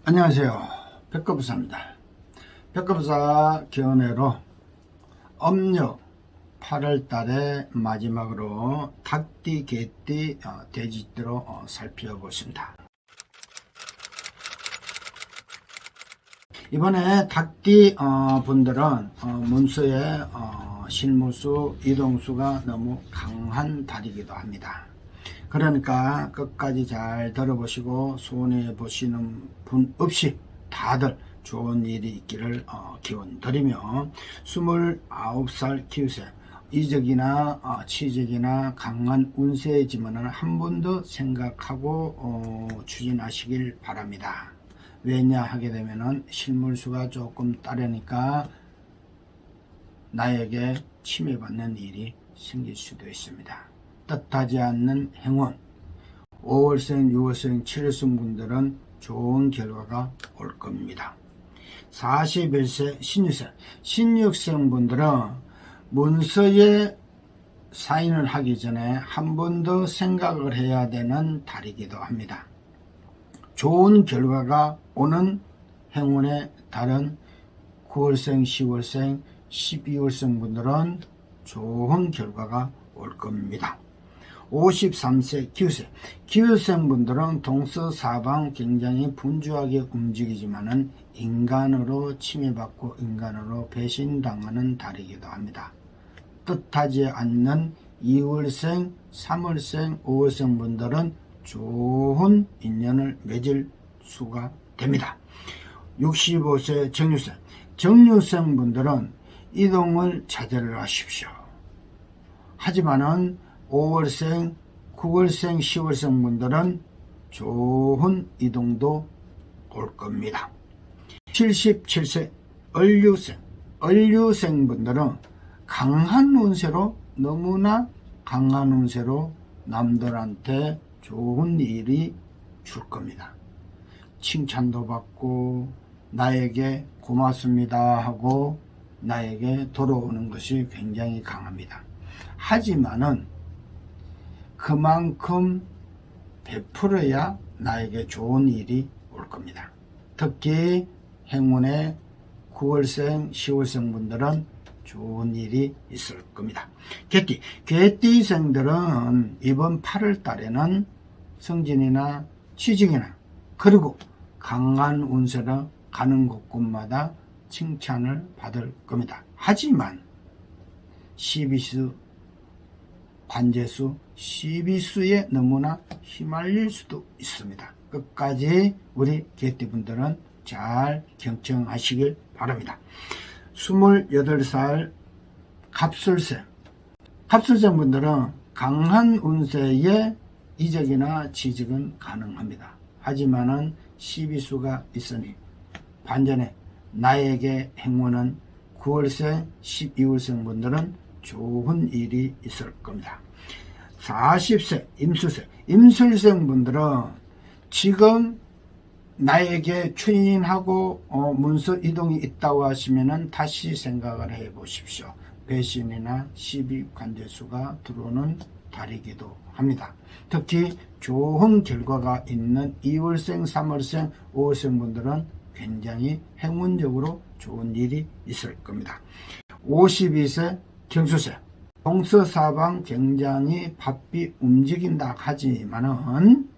안녕하세요. 백거부사입니다. 백거부사 견해로 음력 8월달에 마지막으로 닭띠, 개띠, 돼지띠로 살펴보겠습니다. 이번에 닭띠 분들은 문서의 실무수, 이동수가 너무 강한 달이기도 합니다. 그러니까 끝까지 잘 들어보시고 손해보시는 분 없이 다들 좋은 일이 있기를 기원 드리며 29살 기우세 이적이나 취직이나 강한 운세지만은 한 번 더 생각하고 추진하시길 바랍니다. 왜냐 하게 되면은 실물수가 조금 따르니까 나에게 침해받는 일이 생길 수도 있습니다. 뜻하지 않는 행운, 5월생, 6월생, 7월생 분들은 좋은 결과가 올 겁니다. 41세, 16생 분들은 문서에 사인을 하기 전에 한 번 더 생각을 해야 되는 달이기도 합니다. 좋은 결과가 오는 행운의 달은 9월생, 10월생, 12월생 분들은 좋은 결과가 올 겁니다. 53세 기우세, 기우생 분들은 동서사방 굉장히 분주하게 움직이지만은 인간으로 침해받고 인간으로 배신당하는 달이기도 합니다. 뜻하지 않는 2월생, 3월생, 5월생 분들은 좋은 인연을 맺을 수가 됩니다. 65세 정유생, 정유생 분들은 이동을 자제를 하십시오. 하지만은 5월생, 9월생, 10월생 분들은 좋은 이동도 올 겁니다. 77세 을류생 분들은 강한 운세로 너무나 강한 운세로 남들한테 좋은 일이 줄 겁니다. 칭찬도 받고 나에게 고맙습니다 하고 나에게 돌아오는 것이 굉장히 강합니다. 하지만은 그만큼 베풀어야 나에게 좋은 일이 올 겁니다. 특히 행운의 9월생, 10월생 분들은 좋은 일이 있을 겁니다. 개띠생들은 이번 8월 달에는 승진이나 취직이나 그리고 강한 운세로 가는 곳곳마다 칭찬을 받을 겁니다. 하지만 시비수, 관제수, 시비수에 너무나 휘말릴 수도 있습니다. 끝까지 우리 개띠분들은 잘 경청하시길 바랍니다. 28살 갑술생 분들은 강한 운세에 이적이나 취직은 가능합니다. 하지만은 시비수가 있으니 반전에 나에게 행운은 9월생, 12월생 분들은 좋은 일이 있을 겁니다. 40세 임술생 분들은 지금 나에게 추인하고 문서 이동이 있다고 하시면은 다시 생각을 해 보십시오. 배신이나 시비 관제수가 들어오는 달이기도 합니다. 특히 좋은 결과가 있는 2월생, 3월생, 5월생 분들은 굉장히 행운적으로 좋은 일이 있을 겁니다. 52세 경수생 동서사방 굉장히 바삐 움직인다 하지만은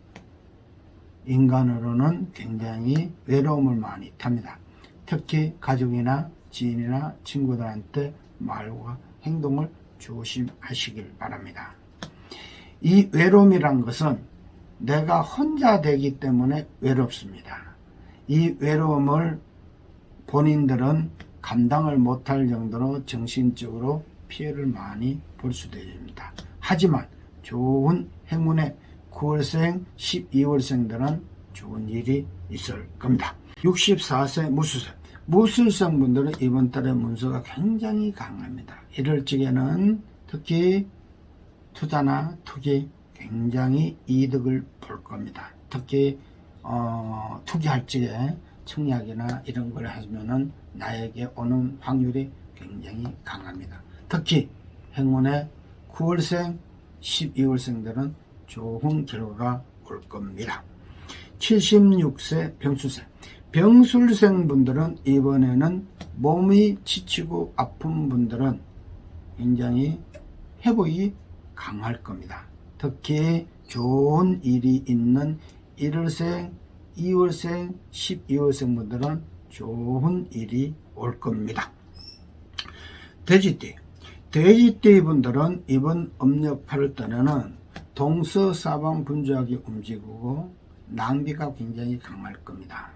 인간으로는 굉장히 외로움을 많이 탑니다. 특히 가족이나 지인이나 친구들한테 말과 행동을 조심하시길 바랍니다. 이 외로움이란 것은 내가 혼자 되기 때문에 외롭습니다. 이 외로움을 본인들은 감당을 못할 정도로 정신적으로 피해를 많이 볼 수도 있습니다. 하지만 좋은 행운의 9월생, 12월생들은 좋은 일이 있을 겁니다. 64세 무술생 분들은 이번 달에 문서가 굉장히 강합니다. 이럴 적에는 특히 투자나 투기 굉장히 이득을 볼 겁니다. 특히 투기할 적에 청약이나 이런 걸 하면은 나에게 오는 확률이 굉장히 강합니다. 특히 행운의 9월생, 12월생들은 좋은 결과가 올 겁니다. 76세 병수생 병술생 분들은 이번에는 몸이 지치고 아픈 분들은 굉장히 회복이 강할 겁니다. 특히 좋은 일이 있는 1월생, 2월생, 12월생 분들은 좋은 일이 올 겁니다. 돼지띠. 돼지띠 분들은 이번 음력 8월달에는 동서사방 분주하게 움직이고 낭비가 굉장히 강할 겁니다.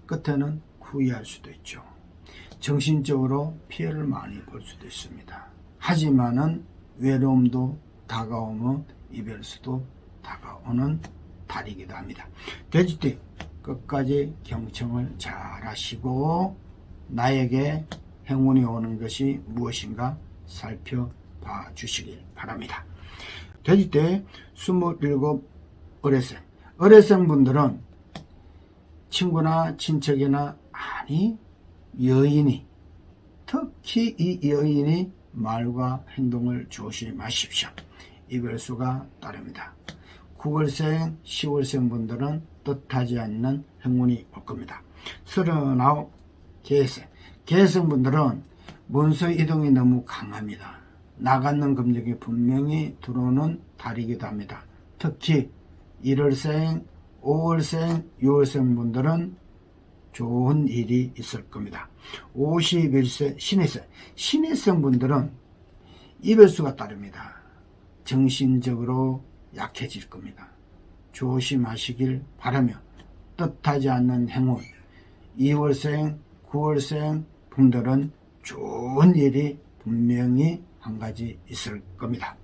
끝에는 후회할 수도 있죠. 정신적으로 피해를 많이 볼 수도 있습니다. 하지만은 외로움도 다가오면 이별수도 다가오는 달이기도 합니다. 돼지띠 끝까지 경청을 잘 하시고 나에게 행운이 오는 것이 무엇인가 살펴봐 주시길 바랍니다. 돼지띠 27 을해생. 을해생 분들은 친구나 친척이나 아니 여인이, 특히 이 여인이 말과 행동을 조심하십시오. 이별수가 따릅니다. 9월생, 10월생 분들은 뜻하지 않는 행운이 올 겁니다. 39 계생. 계생 분들은 문서 이동이 너무 강합니다. 나가는 금액이 분명히 들어오는 달이기도 합니다. 특히 1월생, 5월생, 6월생 분들은 좋은 일이 있을 겁니다. 51세 신해생. 신해생 분들은 이별수가 따릅니다. 정신적으로 약해질 겁니다. 조심하시길 바라며 뜻하지 않는 행운 2월생, 9월생 분들은 좋은 일이 분명히 한 가지 있을 겁니다.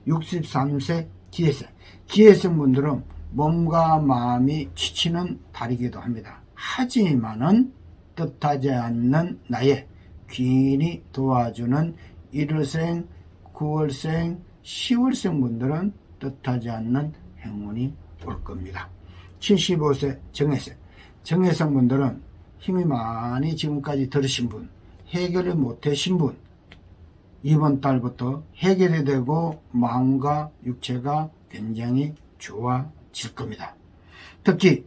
63세 기해생. 기해생 분들은 몸과 마음이 지치는 달이기도 합니다. 하지만은 뜻하지 않는 나의 귀인이 도와주는 1월생, 9월생, 10월생 분들은 뜻하지 않는 행운이 올 겁니다. 75세 정해생. 정해생 분들은 힘이 많이 지금까지 들으신 분, 해결을 못하신 분, 이번 달부터 해결이 되고 마음과 육체가 굉장히 좋아질 겁니다. 특히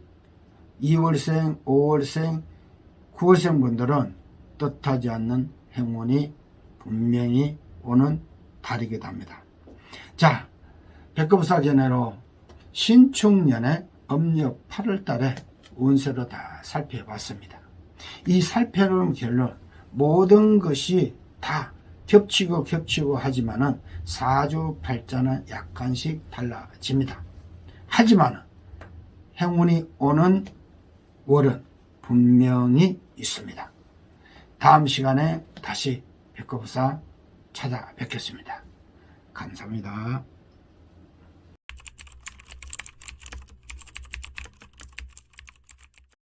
2월생, 5월생, 9월생 분들은 뜻하지 않는 행운이 분명히 오는 달이기도 합니다. 자, 백급사 견해로 신축년의 음력 8월달에 운세로 다 살펴봤습니다. 이 살펴본 결론, 모든 것이 다 겹치고 하지만은 사주팔자는 약간씩 달라집니다. 하지만은 행운이 오는 월은 분명히 있습니다. 다음 시간에 다시 백급사 찾아뵙겠습니다. 감사합니다.